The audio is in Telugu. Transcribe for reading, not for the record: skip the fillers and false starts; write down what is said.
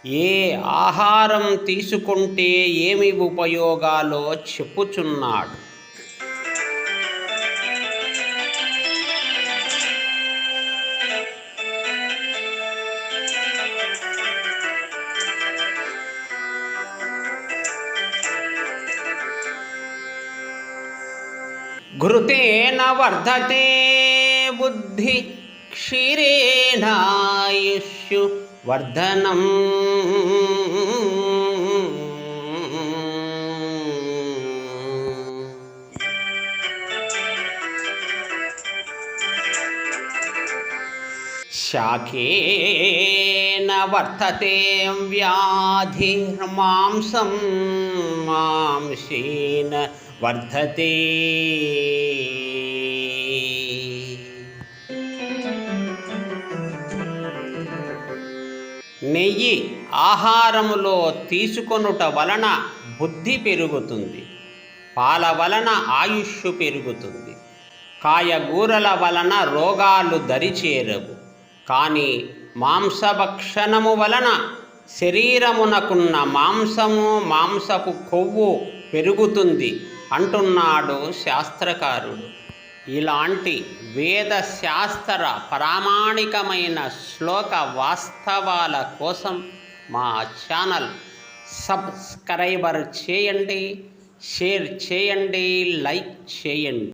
ఏ ఆహారం తీసుకుంటే ఏమి ఉపయోగాలో చెప్పుచున్నాడు. ఘృతేన వర్ధతే బుద్ధి క్షీరేణాయుష్యు వర్ధనం. శాకేన వర్ధతే వ్యాధిర్మాంసం మాంసేన వర్ధతే. నెయ్యి ఆహారములో తీసుకొనుట వలన బుద్ధి పెరుగుతుంది. పాల వలన ఆయుష్ పెరుగుతుంది. కాయగూరల వలన రోగాలు దరిచేరవు. కానీ మాంసభక్షణము వలన శరీరమునకున్న మాంసపు కొవ్వు పెరుగుతుంది అంటున్నాడు శాస్త్రకారుడు. ఇలాంటి వేదశాస్త్ర ప్రామాణికమైన శ్లోక వాస్తవాల కోసం మా ఛానల్ సబ్స్క్రైబర్ చేయండి, షేర్ చేయండి, లైక్ చేయండి.